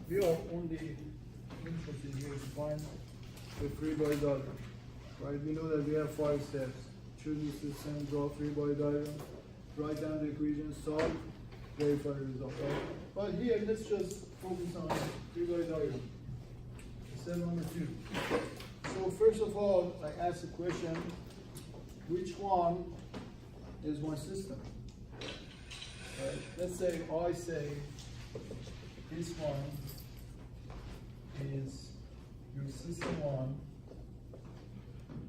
we are only interested here to find the free body diagram, right? We know that we have 5 steps. Choose the system, draw free body diagram, write down the equation, solve, verify the result, right? But here, let's just focus on free body diagram. Step number 2. So first of all, I ask the question, which one is my system? Right? Let's say I say this one is your system 1,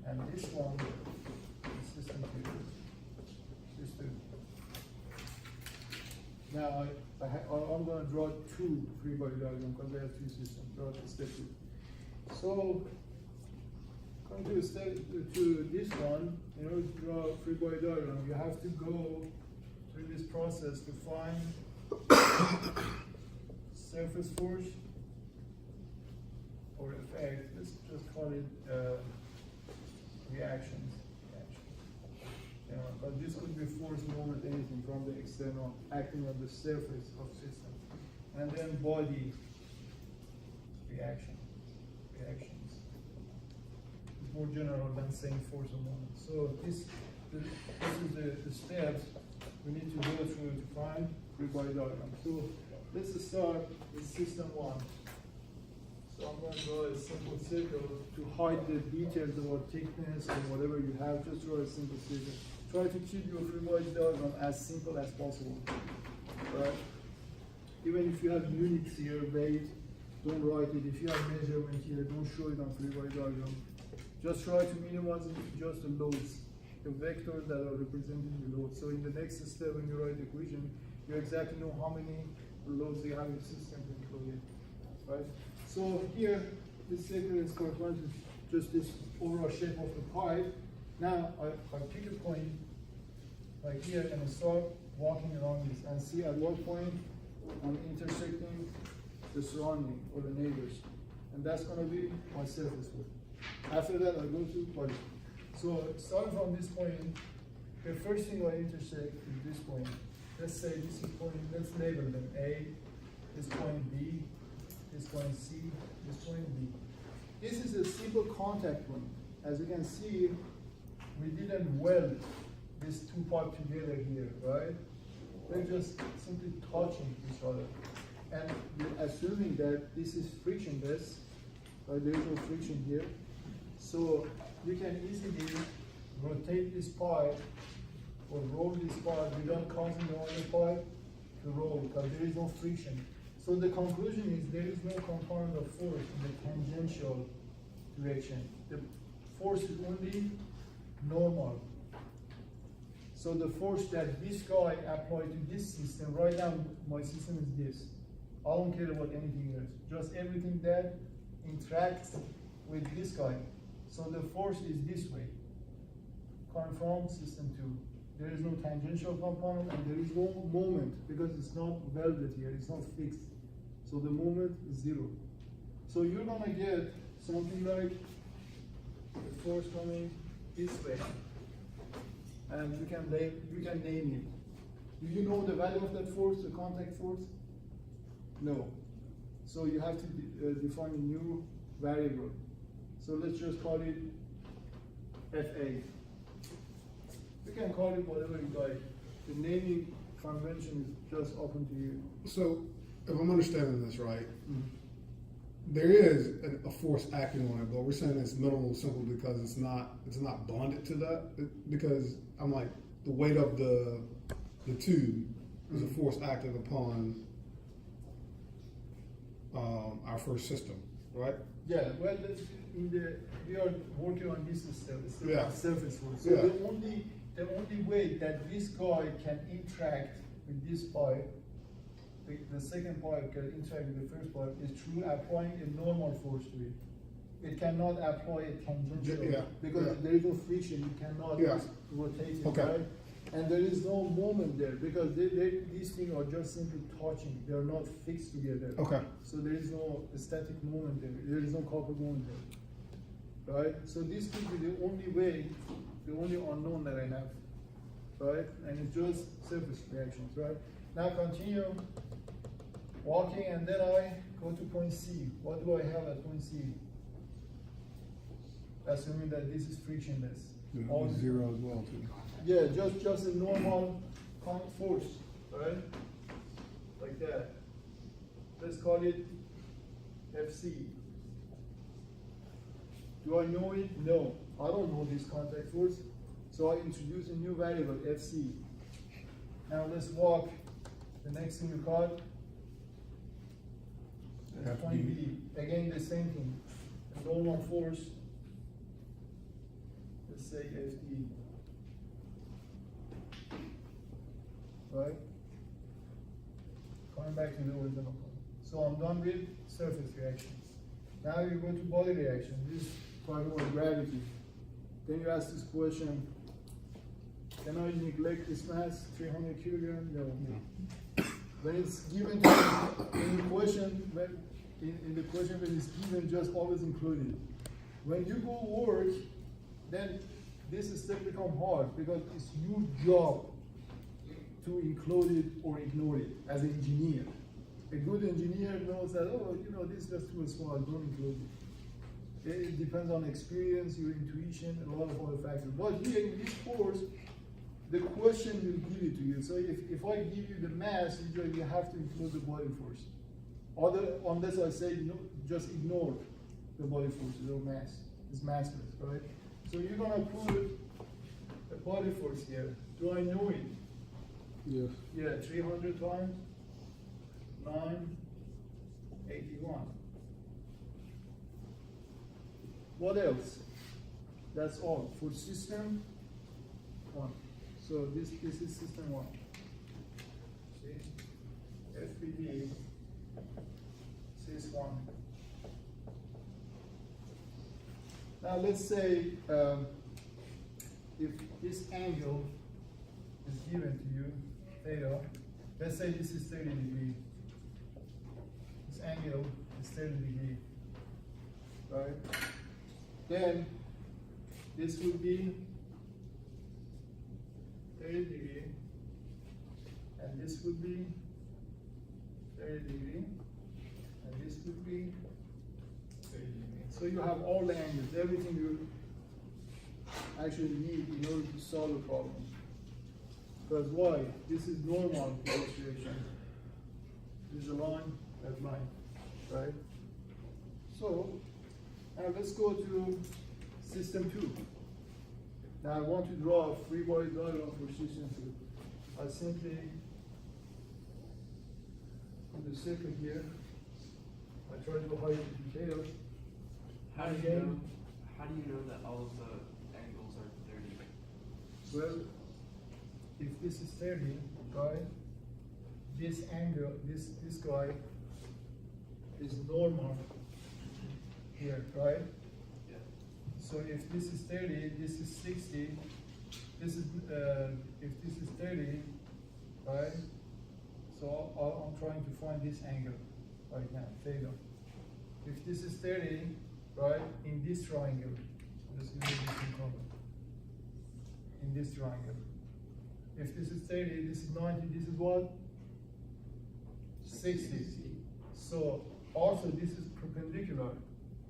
and this one is system 2. System. Now I'm going to draw 2 free body diagrams because I have 2 systems. Draw step 2. So come to step to this one. In order to draw a free body diagram, you have to go through this process to find surface force or effect. Let's just call it reactions. But this could be force, moment, anything from the external acting on the surface of system. And then body reactions. It's more general than saying force or moment. So this is the steps we need to go through to find free body diagram. So let's start with system 1. So I'm going to draw a simple circle to hide the details about thickness or whatever you have. Just draw a simple circle. Try to keep your free body diagram as simple as possible. Right? Even if you have units here, weight, don't write it. If you have measurement here, don't show it on free body diagram. Just try to minimize just the loads, the vectors that are representing the load. So in the next step, when you write the equation, you exactly know how many loads you have in the system to include it. Right? So here, this circle is corresponds to just this overall shape of the pipe. Now I pick a point like here and I start walking around this and see at what point I'm intersecting the surrounding or the neighbors. And that's going to be my surface force. After that, I go to body. So starting from this point, the first thing I intersect is this point. Let's say this is point, let's label them A, this point B, this point C, this point D. This is a simple contact point. As you can see, we didn't weld these 2 parts together here, right? We're just simply touching each other. And we're assuming that this is frictionless, right? There is no friction here. So you can easily rotate this pipe or roll this pipe without causing the other pipe to roll because there is no friction. So the conclusion is there is no component of force in the tangential direction. The force is only normal. So the force that this guy applied to this system, right now my system is this. I don't care about anything else. Just everything that interacts with this guy. So the force is this way, coming from system 2. There is no tangential component and there is no moment because it's not welded here, it's not fixed. So the moment is 0. So you're gonna get something like the force coming this way. And you can name it. Do you know the value of that force, the contact force? No. So you have to define a new variable. So let's just call it FA. You can call it whatever you like. The naming convention is just open to you. So if I'm understanding this right, there is a force acting on it, but we're saying it's minimal simply because it's not bonded to that. Because I'm like, the weight of the tube is a force acting upon our first system, right? Yeah, well, we are working on this system, surface force. So the only way that this guy can interact with this pipe, the second pipe can interact with the first pipe, is through applying a normal force to it. It cannot apply a tangential because there is no friction. You cannot just rotate it, right? And there is no moment there because these things are just simply touching. They are not fixed together. Okay. So there is no static moment there. There is no coupled moment there, right? So this could be the only way, the only unknown that I have, right? And it's just surface reactions, right? Now continue walking, and then I go to point C. What do I have at point C? Assuming that this is frictionless. All zero as well too. Yeah, just a normal force, right? Like that. Let's call it FC. Do I know it? No, I don't know this contact force. So I introduce a new variable, FC. Now let's walk the next thing you got. Point B. Again, the same thing. A normal force. Let's say FD. Right? Coming back to the original point. So I'm done with surface reactions. Now you go to body reaction. This is talking about gravity. Then you ask this question, can I neglect this mass, 300 kilograms? No. When it's given to you in the question, in the question when it's given, just always include it. When you go work, then this step becomes hard because it's your job to include it or ignore it as an engineer. A good engineer knows that, oh, you know, this is just too small, don't include it. It depends on experience, your intuition, and a lot of other factors. But here in this course, the question will give it to you. So if I give you the mass, you have to include the body force. Unless I say, no, just ignore the body forces or mass. It's massless, right? So you're gonna put a body force here. Do I know it? Yes. Yeah, 300 times 981. What else? That's all for system 1. So this is system 1. See, FPD sys 1. Now let's say if this angle is given to you, theta, let's say this is 30 degrees. This angle is 30 degrees, right? Then this would be 30 degrees, and this would be 30 degrees, and this would be 30 degrees. So you have all the angles, everything you actually need in order to solve the problem. Because why? This is normal situation. There's a line, that line, right? So now let's go to system 2. Now I want to draw a free body diagram for system 2. I simply put the circle here. I try to hide the details. How do you know that all of the angles are 30? Well, if this is 30, right, this angle, this guy is normal here, right? Yeah. So if this is 30, this is 60, this is, if this is 30, right? So I'm trying to find this angle right now, theta. If this is 30, right, in this triangle, let's give it this in color. In this triangle. If this is 30, this is 90, this is what? 60. So also this is perpendicular.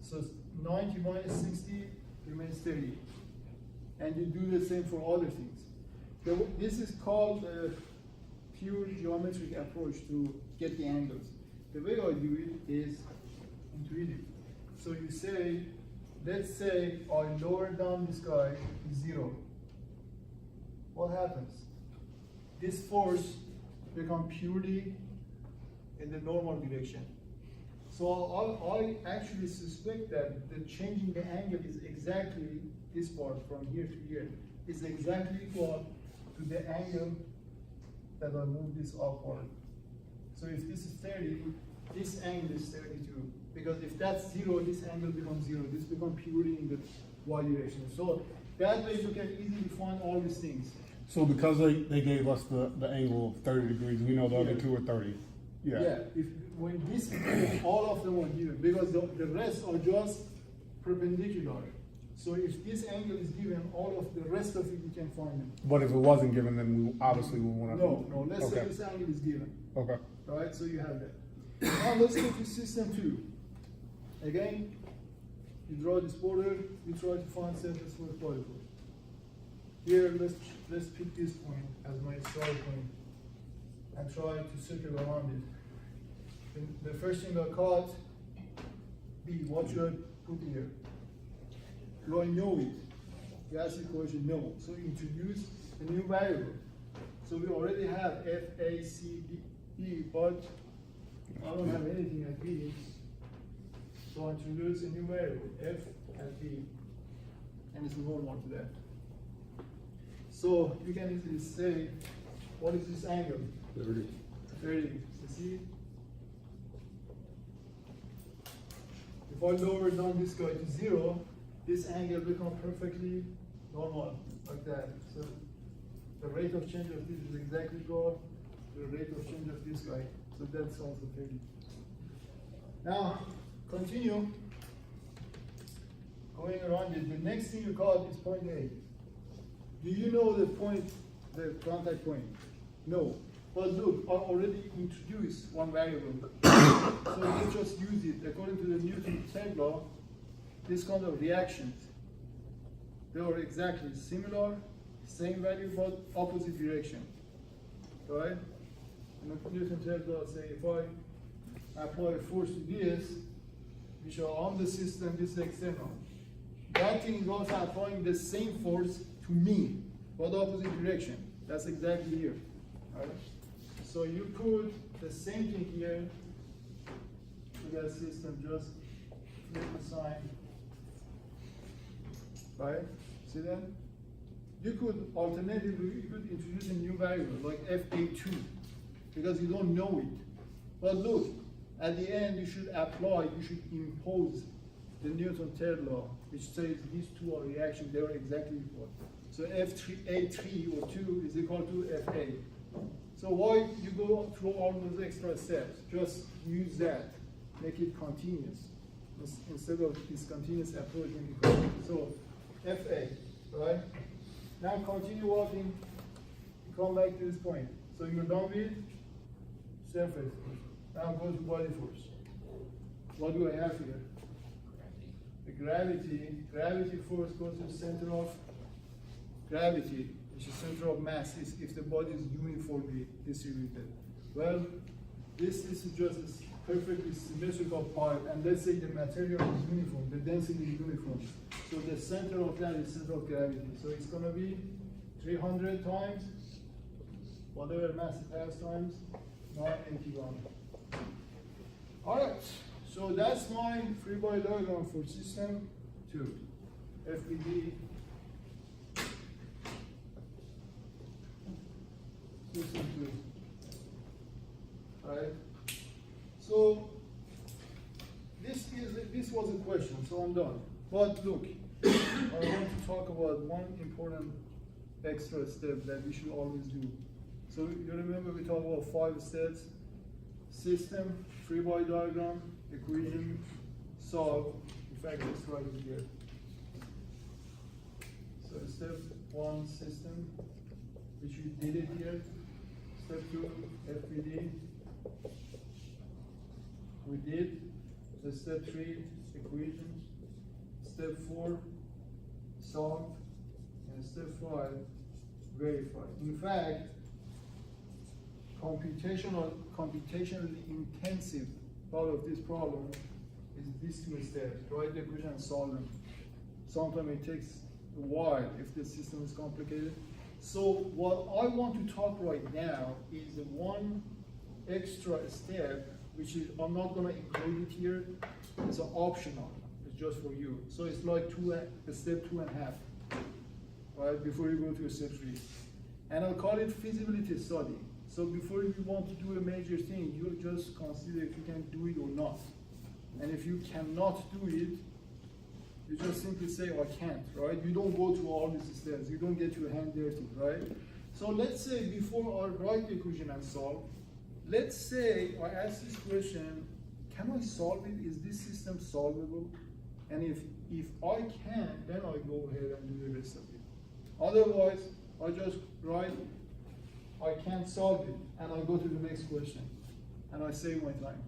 So 90 minus 60 remains 30. And you do the same for other things. This is called the pure geometric approach to get the angles. The way I do it is intuitive. So you say, let's say I lower down this guy to 0. What happens? This force becomes purely in the normal direction. So I actually suspect that the changing the angle is exactly this part from here to here. Is exactly equal to the angle that I move this upward. So if this is 30, this angle is 32. Because if that's 0, this angle becomes 0. This becomes purely in the y direction. So that way you can easily find all these things. So because they gave us the angle of 30 degrees, we know the other two are 30. Yeah. Yeah. When this is given, all of them are given because the rest are just perpendicular. So if this angle is given, all of the rest of it you can find them. But if it wasn't given, then we obviously would want to. No. Let's say this angle is given. Okay. Right. So you have that. Now let's go to system 2. Again, you draw this border, you try to find surface for polygon. Here, let's pick this point as my start point and try to circle around it. The first thing I caught, B, what should I put here? Do I know it? You ask the question, no. So introduce a new variable. So we already have F, A, C, D, but I don't have anything at B. So I introduce a new variable, F at B, and it's normal to that. So you can easily say, what is this angle? 30. 30. You see? If I lower down this guy to 0, this angle becomes perfectly normal, like that. So the rate of change of this is exactly equal to the rate of change of this guy. So that's also 30. Now, continue going around it. The next thing you got is point A. Do you know the point, the contact point? No. But look, I already introduced one variable. So let's just use it. According to the Newton's third law, this kind of reactions, they are exactly similar, same value, but opposite direction. Right? And the Newton's third law say if I apply a force to this, which are on the system, this is external. That thing is also applying the same force to me, but opposite direction. That's exactly here. Right? So you put the same thing here to that system, just flip the sign. Right? See that? You could alternatively, you could introduce a new variable like FA2 because you don't know it. But look, at the end you should apply, you should impose the Newton's third law, which says these two are reactions, they are exactly equal. So A3 or 2 is equal to FA. So why you go through all those extra steps? Just use that, make it continuous instead of discontinuous approach. So FA, right? Now continue walking, come back to this point. So you're done with surface. Now go to body force. What do I have here? The gravity force goes to the center of gravity, which is center of mass, is if the body is uniformly distributed. Well, this is just a perfectly symmetrical pipe, and let's say the material is uniform, the density is uniform. So the center of that is center of gravity. So it's gonna be 300 times whatever mass it has times 981. All right, so that's my free body diagram for system 2, FBD. System 2. All right. So this was a question, so I'm done. But look, I want to talk about one important extra step that we should always do. So you remember we talked about 5 steps: system, free body diagram, equation, solve. In fact, let's write it here. So step 1, system, which we did it here. Step 2, FBD. We did. So step 3, equation. Step 4, solve. And step 5, verify. In fact, computationally intensive part of this problem is these 2 steps: write the equation and solve them. Sometimes it takes a while if the system is complicated. So what I want to talk right now is the one extra step, which is, I'm not going to include it here. It's an optional. It's just for you. So it's like step 2.5, right? Before you go to step 3, and I'll call it feasibility study. So before you want to do a major thing, you just consider if you can do it or not. And if you cannot do it, you just simply say, I can't, right? You don't go through all these steps. You don't get your hand dirty, right? So let's say before I write the equation and solve, let's say I ask this question, can I solve it? Is this system solvable? And if I can, then I go ahead and do the rest of it. Otherwise, I just write, I can't solve it, and I go to the next question, and I save my time.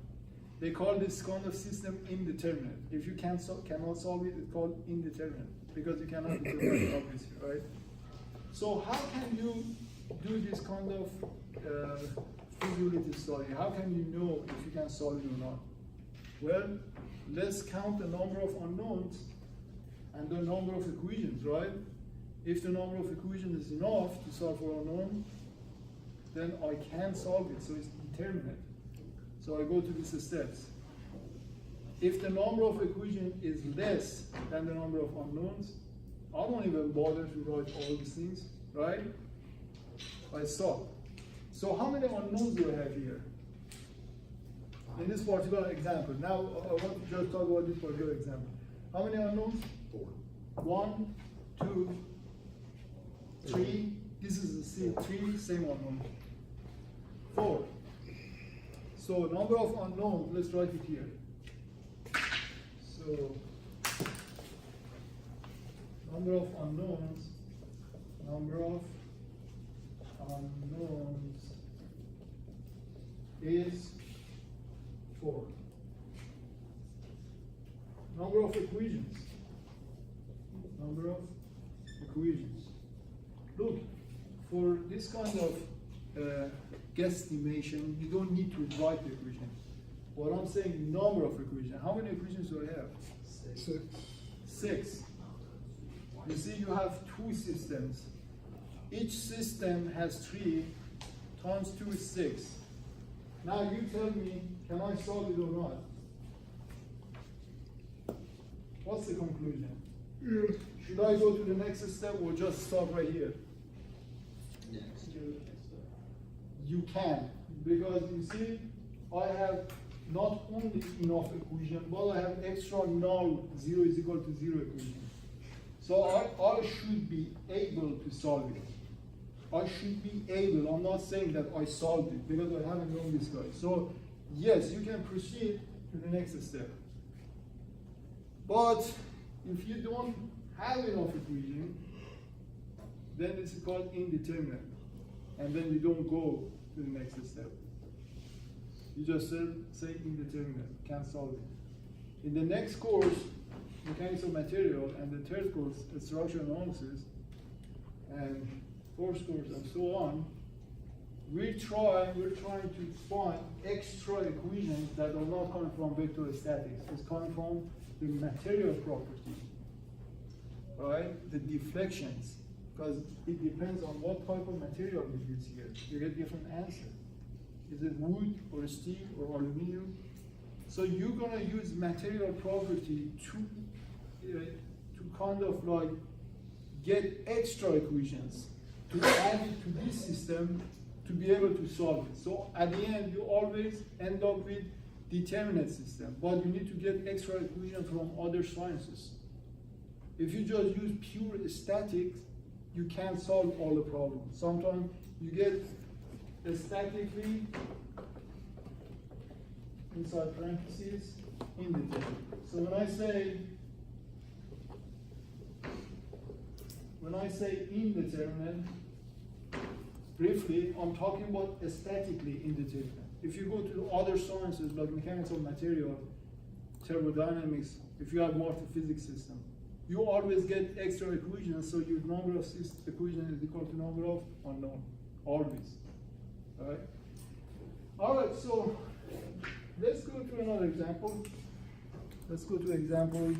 They call this kind of system indeterminate. If you cannot solve it, it's called indeterminate because you cannot determine it, obviously, right? So how can you do this kind of feasibility study? How can you know if you can solve it or not? Well, let's count the number of unknowns and the number of equations, right? If the number of equations is enough to solve for unknown, then I can solve it, so it's determinate. So I go to these steps. If the number of equations is less than the number of unknowns, I don't even bother to write all these things, right? I stop. So how many unknowns do I have here? In this particular example. Now I want to just talk about this particular example. How many unknowns? 4. 1, 2, 3. This is the 3, same unknown. 4. So number of unknowns, let's write it here. So number of unknowns is 4. Number of equations. Look, for this kind of guesstimation, you don't need to write the equation. What I'm saying, number of equations. How many equations do I have? 6. 6. You see, you have 2 systems. Each system has 3 times 2 is 6. Now you tell me, can I solve it or not? What's the conclusion? Should I go to the next step or just stop right here? You can, because you see, I have not only enough equation, but I have extra null 0 is equal to 0 equation. So I should be able to solve it. I should be able, I'm not saying that I solved it because I haven't done this guy. So yes, you can proceed to the next step. But if you don't have enough equation, then it's called indeterminate. And then you don't go to the next step. You just say indeterminate, can't solve it. In the next course, mechanics of material, and the third course, structural analysis, and fourth course, and so on, we're trying to find extra equations that are not coming from vector statics. It's coming from the material property, right? The deflections, because it depends on what type of material you use here. You get different answers. Is it wood or steel or aluminum? So you're gonna use material property to kind of like get extra equations to add it to this system to be able to solve it. So at the end, you always end up with determinate system, but you need to get extra equations from other sciences. If you just use pure statics, you can't solve all the problems. Sometimes you get statically inside parentheses indeterminate. So when I say indeterminate, briefly, I'm talking about statically indeterminate. If you go to other sciences like mechanics of material, thermodynamics, if you have multi-physics system, you always get extra equations, so your number of equations is equal to number of unknown, always. Alright? Alright, so let's go to another example. Let's go to example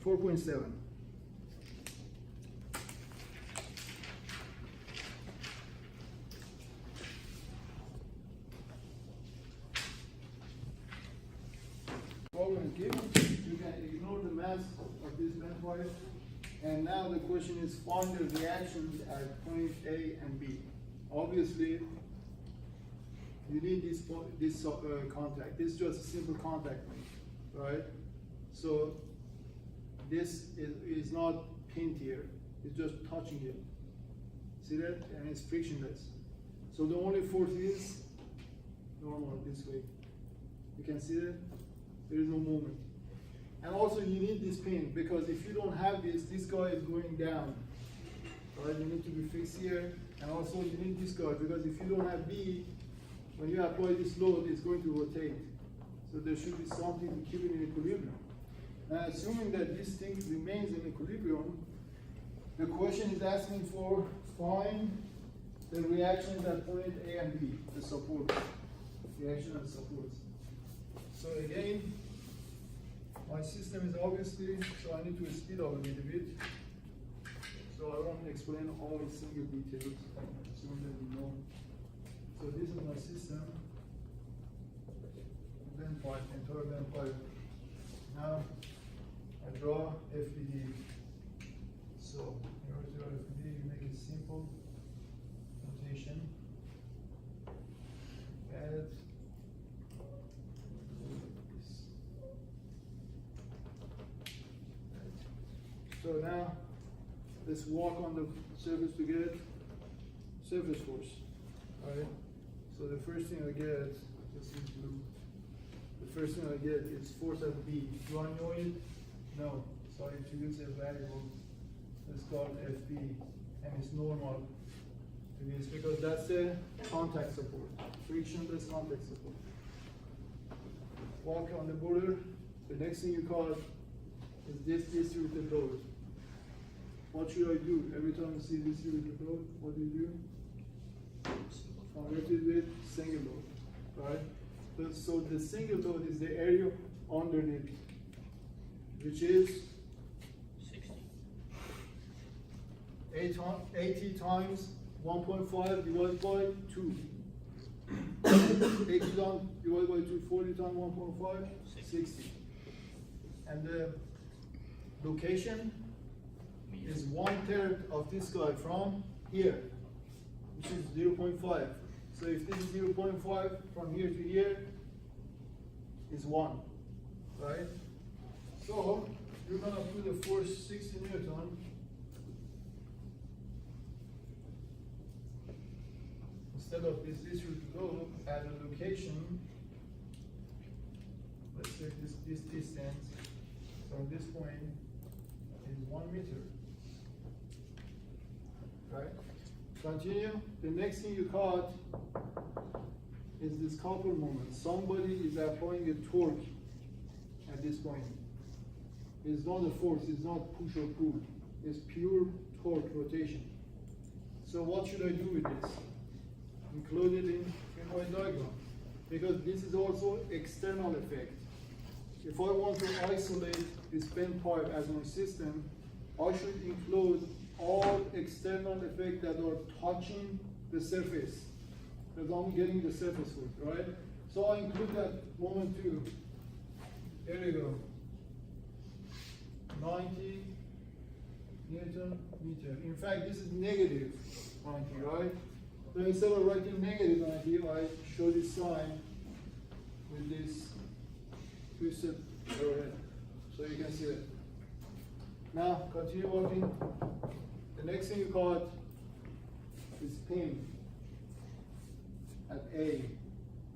4.7. Problem is given, you can ignore the mass of this bent wire, and now the question is find the reactions at point A and B. Obviously, you need this contact. This is just a simple contact link, right? So this is not pinned here, it's just touching it. See that? And it's frictionless. So the only force is normal this way. You can see that? There is no movement. And also you need this pin, because if you don't have this, this guy is going down. Right? You need to be fixed here, And also you need this guy, because if you don't have B, when you apply this load, it's going to rotate. So there should be something to keep it in equilibrium. Now, assuming that this thing remains in equilibrium, the question is asking for find the reactions at point A and B, the supports, reaction and supports. So again, my system is obviously, so I need to speed up a little bit. So I won't explain all single details, assuming that you know. So this is my system. Bend pipe, entire bend pipe. Now I draw FBD. So in order to draw FBD, you make it simple notation. Add this. So now let's walk on the surface to get surface force. Alright? So the first thing I get, this is blue. The first thing I get is force at B. Do I know it? No. So I introduce a variable that's called FB, and it's normal to this because that's the contact support, frictionless contact support. Walk on the border. The next thing you call is this distributed load. What should I do? Every time you see distributed load, what do? Convert it with single load, right? So the single load is the area underneath, which is 80 times 1.5 divided by 2. 80 times divided by 2, 40 times 1.5, 60. And the location is 1/3 of this guy from here, which is 0.5. So if this is 0.5 from here to here is 1, right? So you're gonna put the force 60 Newton instead of this distributed load at a location. Let's take this distance from this point is 1 meter. Right? Continue. The next thing you caught is this couple moment. Somebody is applying a torque at this point. It's not a force, it's not push or pull. It's pure torque rotation. So what should I do with this? Include it in my diagram. Because this is also external effect. If I want to isolate this bent pipe as my system, I should include all external effects that are touching the surface, because I'm getting the surface force, right? So I include that moment too. There we go. 90 Newton meter. In fact, this is negative 90, right? So instead of writing negative 90, I show this sign with this twisted arrowhead, so you can see it. Now continue working. The next thing you caught is pin at A.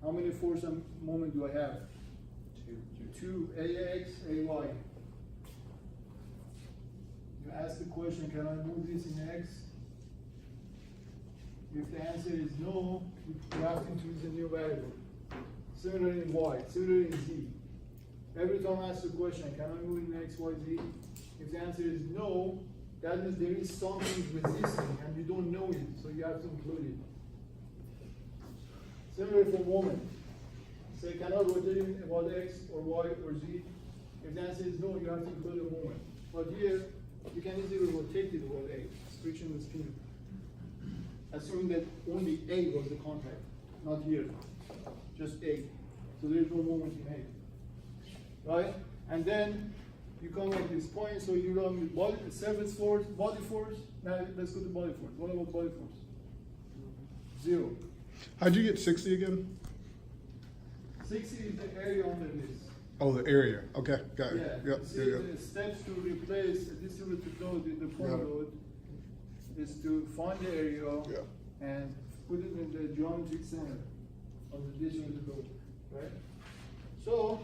How many force and moment do I have? 2 AX, AY. You ask the question, can I move this in X? If the answer is no, you have to introduce a new variable. Similarly in Y, similarly in Z. Every time I ask the question, can I move in X, Y, Z? If the answer is no, that means there is something resisting and you don't know it, so you have to include it. Similarly for moment. Say, can I rotate it about X or Y or Z? If the answer is no, you have to include a moment. But here, you can easily rotate it about A, frictionless pin. Assuming that only A was the contact, not here, just A. So there is no moment in A, right? And then you come at this point, so you run with body, surface force, body force. Now let's go to body force. What about body force? 0. How'd you get 60 again? 60 is the area under this. Oh, the area. Okay, got it. Yeah. Yep. See, the steps to replace a distributed load in the point Got it. load is to find the area Yeah. and put it in the geometric center of the distributed load, right? So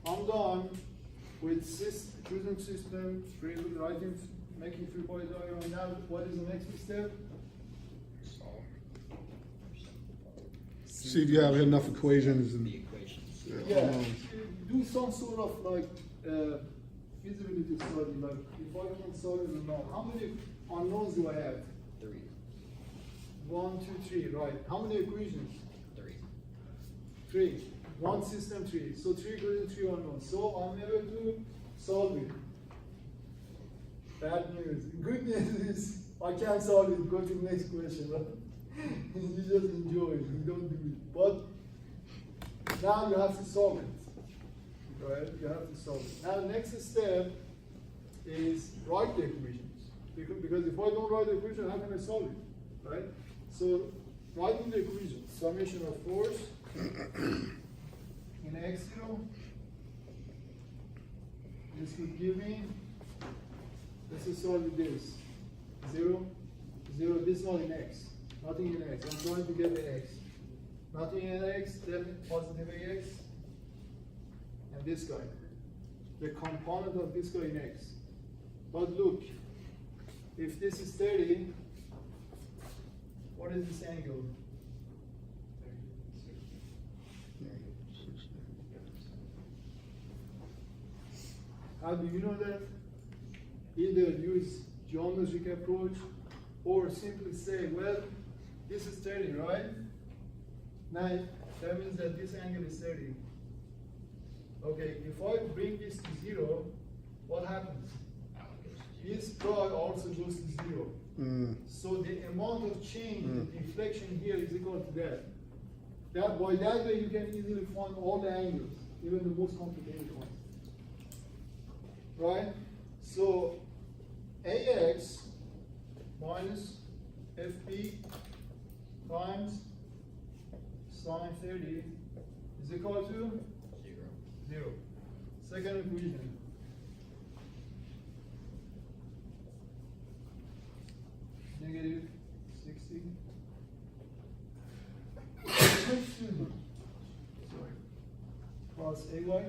I'm done with choosing system, writing, making free body diagram. Now, what is the next step? See if you have enough equations and. The equations. Yeah, do some sort of like feasibility study, like if I can solve it or not. How many unknowns do I have? 3. 1, 2, 3, right. How many equations? 3. 3. One system 3. So 3 equations, 3 unknowns. So I'm able to solve it. Bad news. Good news is I can't solve it. Go to the next question. Right? You just enjoy it. You don't do it. But now you have to solve it. Right? You have to solve it. Now the next step is write the equations. Because if I don't write the equation, how can I solve it? Right? So writing the equation, summation of force in x0, this would give me, let's just solve with this. 0, 0, this is not in x. Nothing in x. I'm trying to get the x. Nothing in x, then positive ax. And this guy. The component of this guy in x. But look, if this is 30, what is this angle? How do you know that? Either use geometric approach or simply say, well, this is 30, right? Now, that means that this angle is 30. Okay, if I bring this to 0, what happens? This guy also goes to 0. So the amount of change, the deflection here is equal to that. By that way, you can easily find all the angles, even the most complicated ones. Right? So AX minus FB times sine 30 is equal to 0. Second equation. Negative 60. Sorry. Plus AY.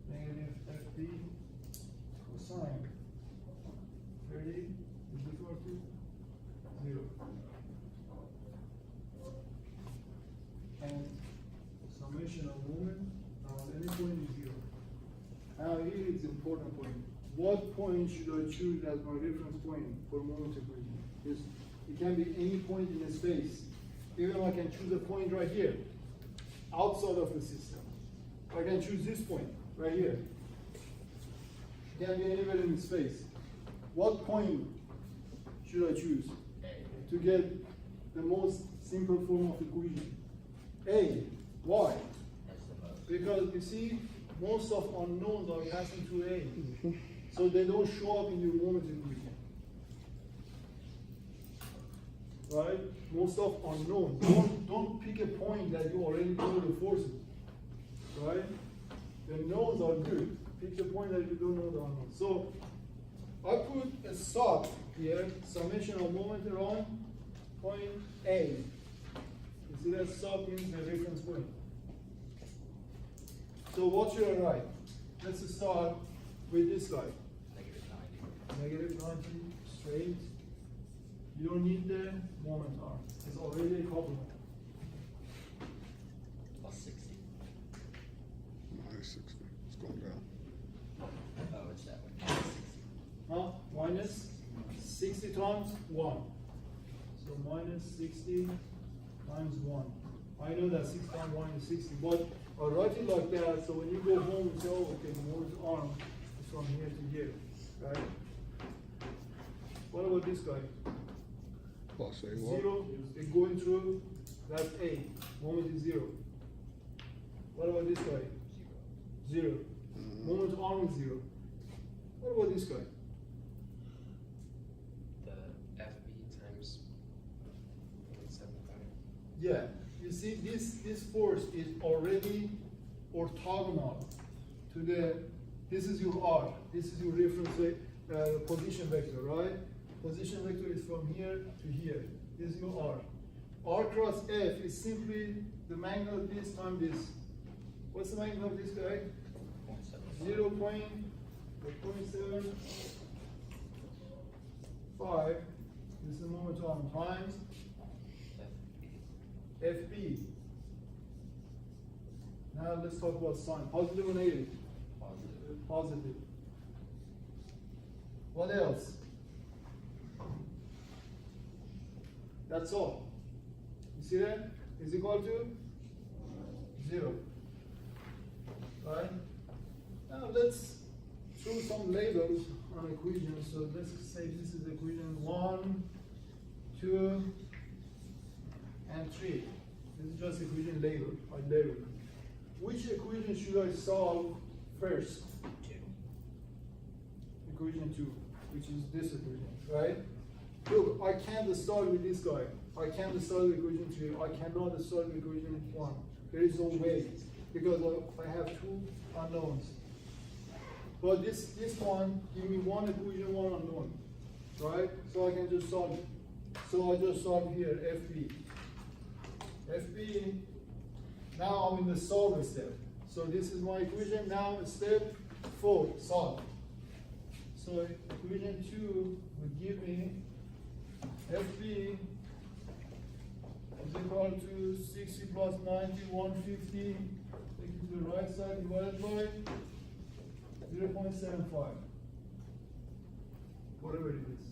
Negative FB cosine 30 is equal to 0. And summation of moment at any point is 0. Now here is the important point. What point should I choose as my reference point for moment equation? It can be any point in the space. Even I can choose a point right here, outside of the system. I can choose this point right here. It can be anywhere in the space. What point should I choose to get the most simple form of equation? A. Why? Because you see, most of unknowns are passing through A. So they don't show up in your moment equation. Right? Most of unknowns. Don't pick a point that you already know the forces. Right? The knowns are good. Pick a point that you don't know the unknown. So I put a sub here, summation of moment around point A. You see that sub means the reference point. So what should I write? Let's start with this guy. Negative 90 straight. You don't need the moment arm. It's already a complement. Plus 60. Minus 60. It's going down. Oh, it's that way. Huh? Minus 60 times 1. So minus 60 times 1. I know that 6 times 1 is 60, but I'll write it like that, so when you go home, you say, oh, okay, the moment's arm is from here to here, right? What about this guy? Plus A what? 0 is going through, that's A. Moment is 0. What about this guy? 0. Moment arm is 0. What about this guy? The FB times 175. Yeah. You see, this force is already orthogonal to this is your R. This is your reference position vector, right? Position vector is from here to here. This is your R. R cross F is simply the magnitude of this times this. What's the magnitude of this guy? 0.7. 5. This is the moment arm times FB. Now let's talk about sign. Positive or negative? Positive. Positive. What else? That's all. You see that? Is equal to 0. Right? Now let's throw some labels on equations. So let's say this is equation 1, 2, and 3. This is just equation label. I label. Which equation should I solve first? 2. Equation 2, which is this equation, right? Look, I can't start with this guy. I can't start with equation 3. I cannot start with equation 1. There is no way, because I have 2 unknowns. But this one, give me one equation, one unknown, right? So I can just solve it. So I just solve here, FB. FB, now I'm in the solve step. So this is my equation. Now step 4, solve. So equation 2 would give me FB is equal to 60 plus 90, 150. Take it to the right side, divided by 0.75. Whatever it is.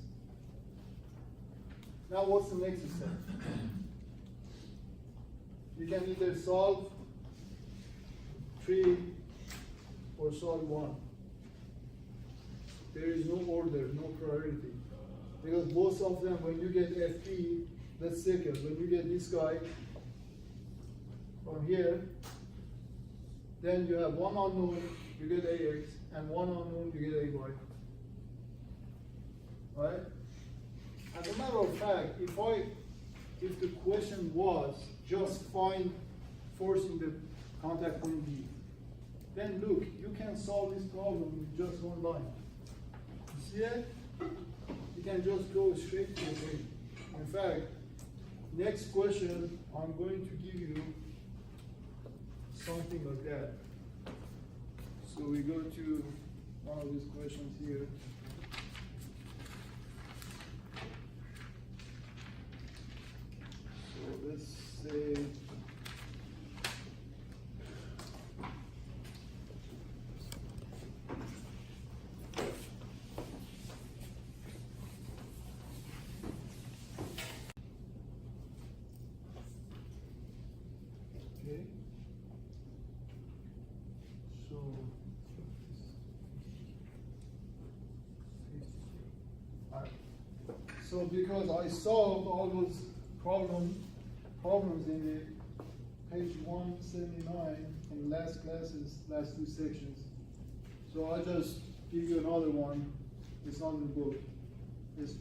Now what's the next step? You can either solve 3 or solve 1. There is no order, no priority. Because both of them, when you get FP, that's second. When you get this guy from here, then you have one unknown, you get AX, and one unknown, you get AY. Right? As a matter of fact, if the question was just find force in the contact point B, then look, you can solve this problem with just one line. You see that? You can just go straight to the point. In fact, next question, I'm going to give you something like that. So we go to one of these questions here. So let's say, okay. So because I solved all those problems in the page 179 in last classes, last 2 sections. So I just give you another one. It's not in the book. It's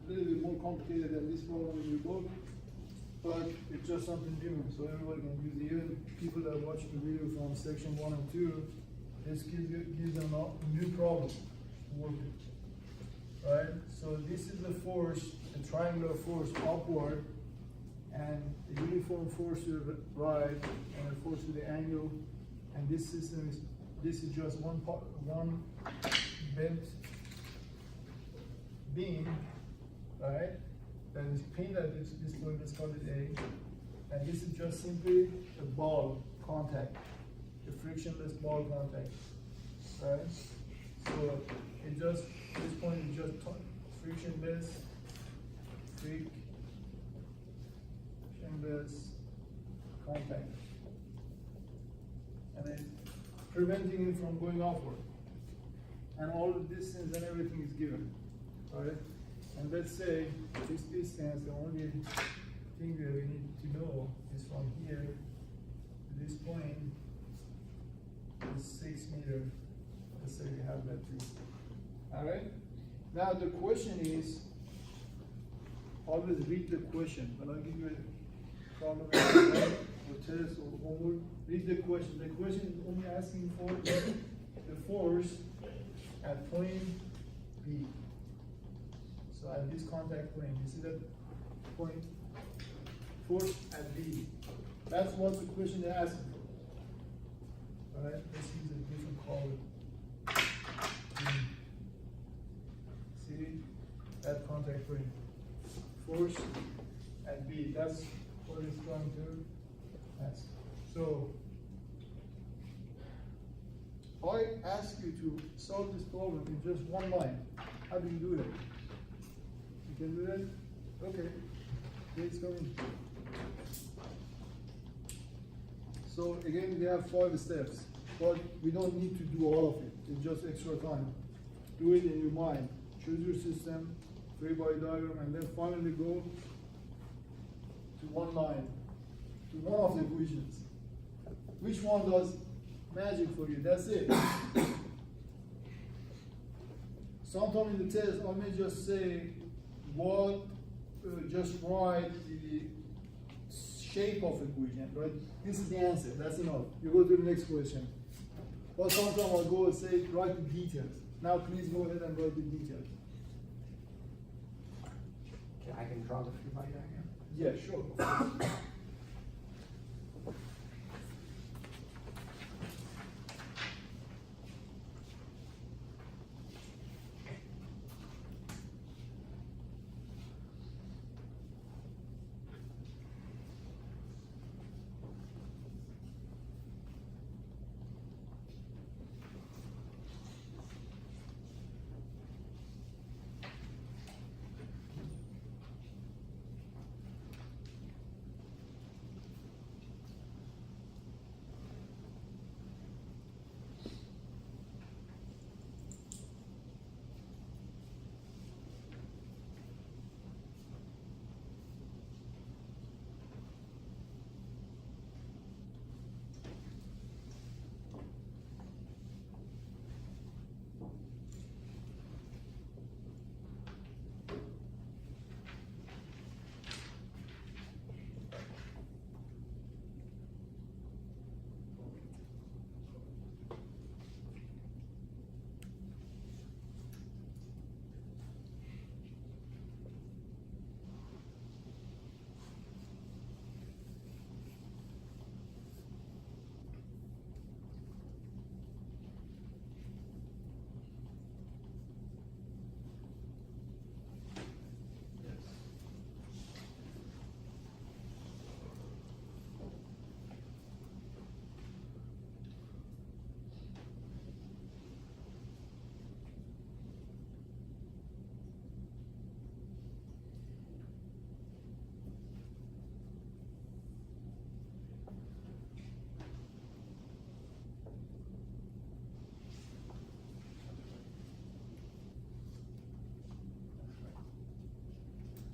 a little bit more complicated than this problem in the book, but it's just something new, so everybody can use it. Even people that watch the video from section 1 and 2, this gives them a new problem to work with. Right? So this is the force, a triangular force upward, and a uniform force to the right, and a force to the angle. And this system is, this is just one bent beam, right? That is pinned at this point, let's call it A. And this is just simply a ball contact, a frictionless ball contact, right? So it just, this point is just frictionless contact. And it's preventing it from going upward. And all the distance and everything is given, right? And let's say this distance, the only thing that we need to know is from here to this point is 6 meters. Let's say we have that too. All right? Now the question is, always read the question. When I give you a problem or test or homework, read the question. The question is only asking for the force at point B. So at this contact plane, you see that point? Force at B. That's what the question they're asking for. All right? Let's use a different color. See that contact point, force at B. That's what it's trying to ask. So, I ask you to solve this problem in just one line. How do you do that? You can do that? Okay. It's coming. So again, we have 5 steps, but we don't need to do all of it. It's just extra time. Do it in your mind. Choose your system, 3-body diagram, and then finally go to one line, to one of the equations. Which one does magic for you? That's it. Sometime in the test, I may just say what, just write the shape of equation, right? This is the answer, that's enough. You go to the next question. Or sometimes I'll go and say, write the details. Now please go ahead and write the details. Okay, I can draw the 3-body diagram. Yeah, sure.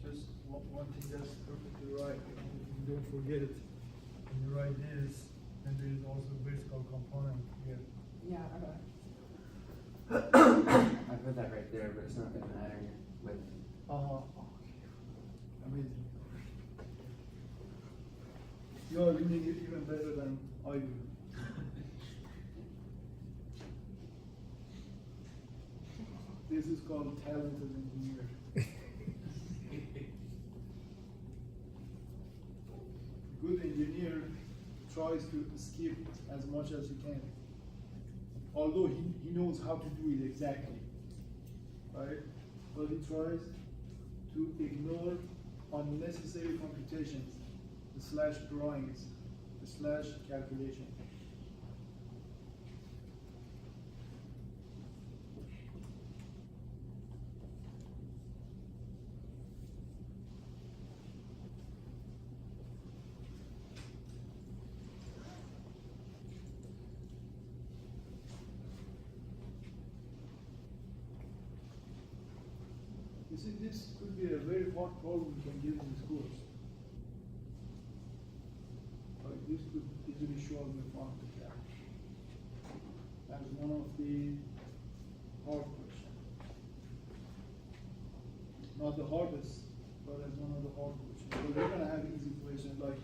Just one thing that's perfectly right, you don't forget it. When you write this, and there is also vertical component here. Yeah, I got it. I put that right there, but it's not gonna matter with. Amazing. You are reading it even better than I do. This is called talented engineer. Good engineer tries to skip as much as he can. Although he knows how to do it exactly, right? But he tries to ignore unnecessary computations, the slash drawings, the slash calculation. You see, this could be a very hard problem you can give in this course. Like this could easily show up in front of the class. That is one of the hard questions. Not the hardest, but as one of the hard questions. But we're gonna have easy questions like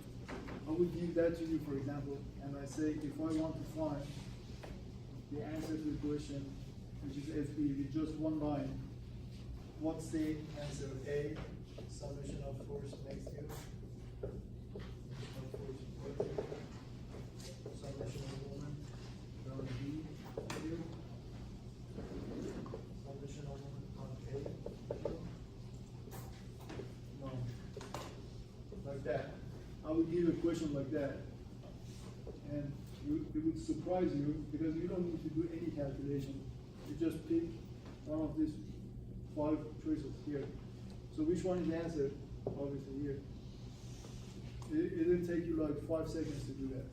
I would give that to you, for example, and I say if I want to find the answer to the question, which is FB with just one line, what's the answer? A, summation of force next to summation of moment, around B, Q, summation of moment on A, Q. No. Like that. I would give a question like that. And it would surprise you because you don't need to do any calculation. You just pick one of these 5 choices here. So which one is the answer? Obviously here. It'll take you like 5 seconds to do that.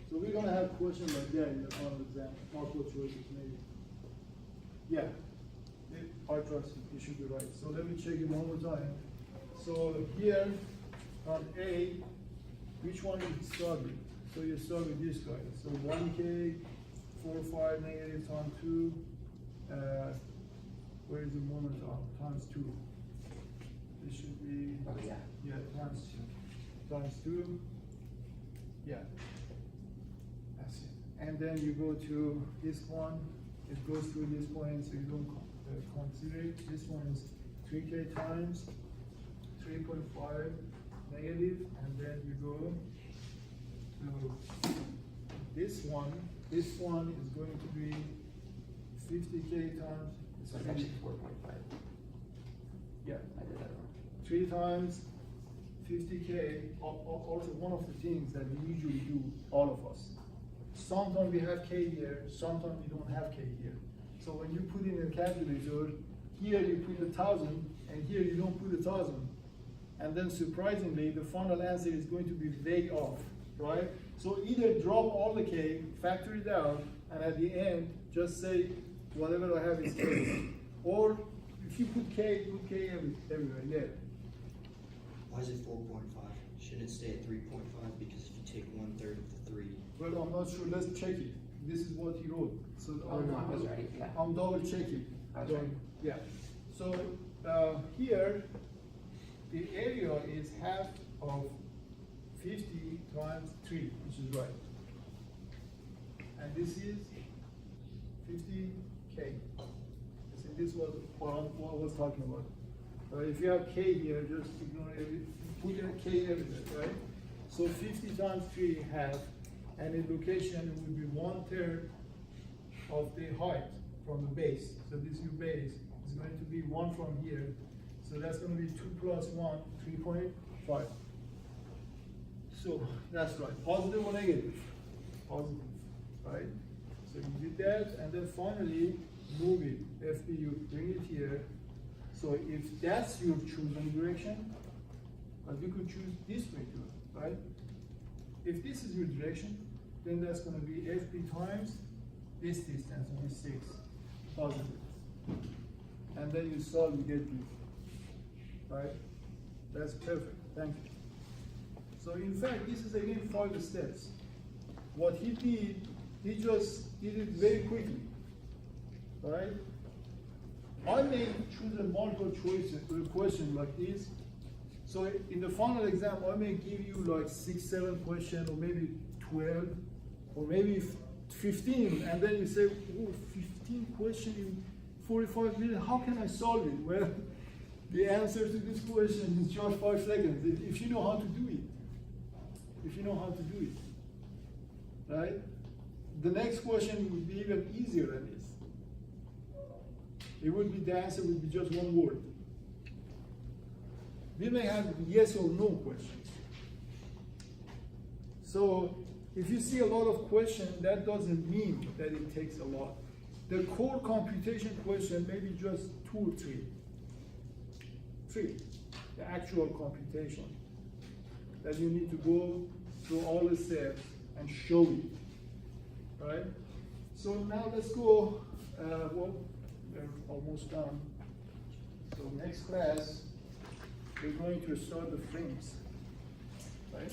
So we're gonna have questions like that in the final exam, multiple choices maybe. Yeah, I trust you, it should be right. So let me check it one more time. So here on A, which one you start with? So you start with this guy. So 1K, 4, 5, negative times 2, where is the moment of? Times 2. This should be, Oh, yeah. times 2. Times 2, yeah. That's it. And then you go to this one, it goes through this point, so you don't consider it. This one is 3K times 3.5 negative, and then you go to this one. This one is going to be 50K times. So it's actually 4.5. Yeah. I did that wrong. 3 times 50K, also one of the things that we usually do, all of us. Sometimes we have K here, sometimes we don't have K here. So when you put in a calculator, here you put 1,000, and here you don't put 1,000. And then surprisingly, the final answer is going to be way off, right? So either drop all the K, factor it out, and at the end, just say, whatever I have is K. Or if you put K everywhere, yeah. Why is it 4.5? Shouldn't it stay at 3.5? Because if you take 1/3 of the 3. Well, I'm not sure, let's check it. This is what he wrote. So Oh, no, I was right, yeah. I'm double checking. I was right. Yeah. So, here, the area is half of 50 times 3, which is right. And this is 50K. So this was what I was talking about. If you have K here, just ignore it. Put a K everywhere, right? So 50 times 3 half, and the location would be 1/3 of the height from the base. So this is your base. It's going to be 1 from here. So that's going to be 2 plus 1, 3.5. So that's right. Positive or negative? Positive, right? So you did that, and then finally move it. FB, you bring it here. So if that's your chosen direction, but you could choose this way too, right? If this is your direction, then that's going to be FB times this distance, which is 6, positive. And then you solve, you get this, right? That's perfect, thank you. So in fact, this is again 5 steps. What he did, he just did it very quickly, right? I may choose a multiple choice question like this. So in the final exam, I may give you like 6, 7 questions, or maybe 12, or maybe 15, and then you say, oh, 15 questions in 45 minutes, how can I solve it? Well, the answer to this question is just 5 seconds, if you know how to do it. If you know how to do it, right? The next question would be even easier than this. It would be, the answer would be just 1 word. We may have yes or no questions. So if you see a lot of questions, that doesn't mean that it takes a lot. The core computation question may be just 2 or 3. 3, the actual computation that you need to go through all the steps and show it, right? So now let's go, well, we're almost done. So next class, we're going to start the frames, right?